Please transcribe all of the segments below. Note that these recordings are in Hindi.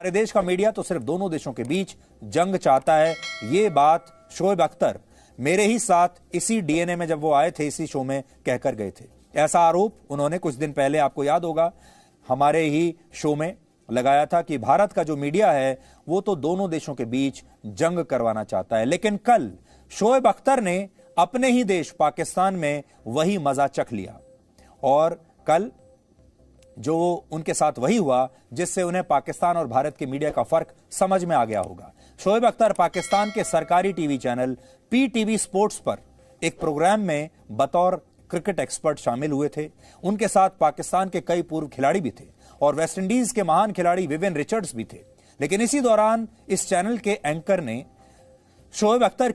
हमारे देश का मीडिया तो सिर्फ दोनों देशों के बीच जंग चाहता है। ये बात शोएब अख्तर मेरे ही साथ इसी डीएनए में जब वो आए थे इसी शो में कहकर गए थे। ऐसा आरोप उन्होंने कुछ दिन पहले, आपको याद होगा, हमारे ही शो में लगाया था कि भारत का जो मीडिया है वो तो दोनों देशों के बीच जंग करवाना चाहता है। लेकिन कल शोएब अख्तर ने अपने ही देश पाकिस्तान में वही मजा चख लिया और कल जो उनके साथ वही हुआ जिससे उन्हें पाकिस्तान और भारत के मीडिया का फर्क समझ में आ गया होगा। शोएब अख्तर पाकिस्तान के सरकारी टीवी चैनल पीटीवी स्पोर्ट्स पर एक प्रोग्राम में बतौर क्रिकेट एक्सपर्ट शामिल हुए थे। उनके साथ पाकिस्तान के कई पूर्व खिलाड़ी भी थे और वेस्टइंडीज के महान खिलाड़ी विवियन रिचर्ड्स भी थे। लेकिन इसी दौरान इस चैनल के एंकर ने शोएब अख्तर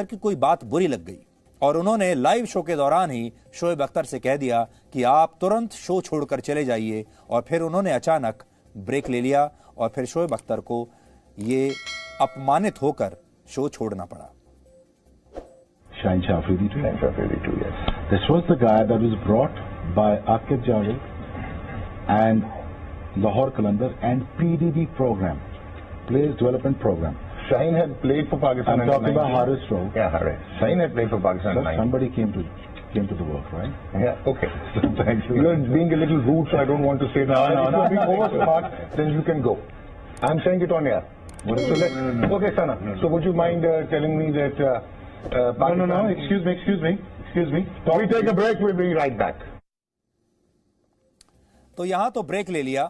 की कोई बात बुरी लग गई और उन्होंने लाइव शो के दौरान ही शोएब अख्तर से कह दिया कि आप तुरंत शो छोड़कर चले जाइए। और फिर उन्होंने अचानक ब्रेक ले लिया और फिर शोएब अख्तर को ये अपमानित होकर शो छोड़ना पड़ा। Shaheen Shafridi too? Shaheen Shafridi too, yes. This was the guy that was brought by Aqib Javed and Lahore Qalandar and PDB program, Players Development Program. Shaheen had played for Pakistan. I'm talking about Haris Rowe. Yeah, Haris. Shaheen had played for Pakistan. So somebody came to the work, right? Yeah, okay. Thank you. You're being a little rude, so I don't want to say that. No. If you're being over smart, then you can go. I'm saying it on air. Okay, Sana. So would you mind telling me that... No. Excuse me. We take a break. We'll be right back. तो यहां तो ब्रेक ले लिया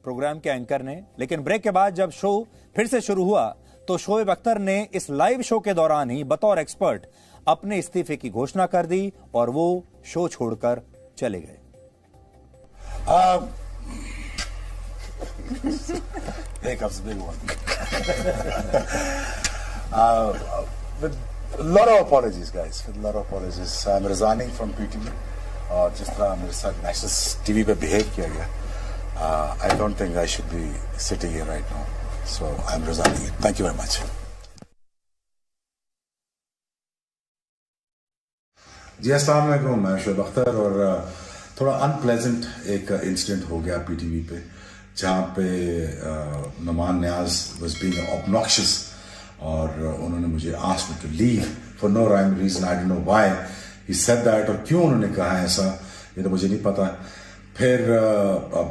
प्रोग्राम के एंकर ने, लेकिन ब्रेक के बाद जब शो फिर से शुरू हुआ तो शोएब अख्तर ने इस लाइव शो के दौरान ही बतौर एक्सपर्ट अपने इस्तीफे की घोषणा कर दी और वो शो छोड़कर चले गए। With a lot of apologies, guys. With a lot of apologies. I'm resigning from PTV. और जिस तरह मेरे साथ नेशनल टीवी पे बिहेव किया गया, I don't think I should be sitting here right now. So I'm resigning it. Thank you very much. जी अस्सलाम वालेकुम, मैं शोएब अख्तर। और थोड़ा अनप्लेजेंट एक इंसिडेंट हो गया पीटीवी पे जहाँ पे Numan Niaz was being obnoxious और उन्होंने मुझे asked me to leave for no rhyme reason. I don't know why he said that, और क्यों उन्होंने कहा ऐसा ये तो मुझे नहीं पता। फिर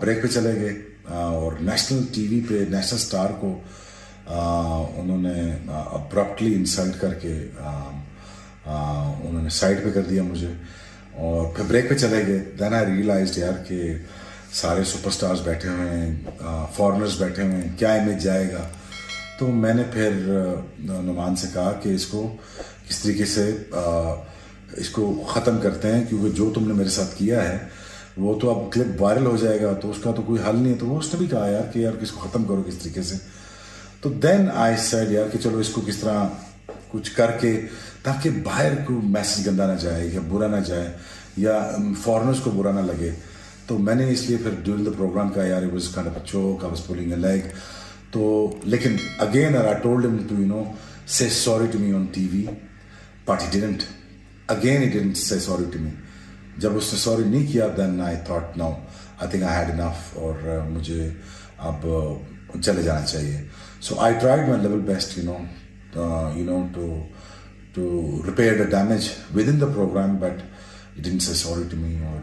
ब्रेक पे चले गए और नेशनल टीवी पे नेशनल स्टार को उन्होंने अब्रप्टली इंसल्ट करके उन्होंने साइड पे कर दिया मुझे और फिर ब्रेक पे चले गए। देन आई रियलाइज्ड यार कि सारे सुपरस्टार्स बैठे हुए हैं, फॉरेनर्स बैठे हुए हैं, क्या इमेज जाएगा। तो मैंने फिर नुमान से कहा कि इसको किस तरीके से इसको ख़त्म करते हैं, क्योंकि जो तुमने मेरे साथ किया है वो तो अब क्लिप वायरल हो जाएगा तो उसका तो कोई हल नहीं है। तो वो उसने भी कहा यार कि यार इसको ख़त्म करो किस तरीके से। तो देन आई सेड यार कि चलो इसको किस तरह कुछ करके ताकि बाहर को मैसेज गंदा ना जाए या बुरा ना जाए या फॉरेनर्स को बुरा ना लगे। तो मैंने इसलिए फिर ड्यूरिंग द प्रोग्राम का यार it was kind of a joke, I was pulling a leg. तो लेकिन again I told him to say sorry to me on TV, but he didn't. Again he didn't say sorry to me. जब उसने सॉरी नहीं किया then I thought no, I think I had enough और मुझे अब चले जाना चाहिए। So I tried my level best to repair the damage within the program, but he didn't say sorry to me। और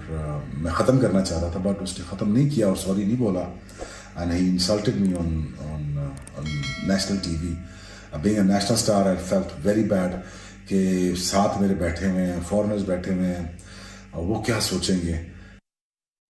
मैं ख़त्म करना चाह रहा था बट उसने ख़त्म नहीं किया और सॉरी नहीं बोला। and he insulted me on national TV। being a national star I felt very bad कि साथ मेरे बैठे हुए हैं, फॉरेनर्स बैठे हुए हैं और वो क्या सोचेंगे।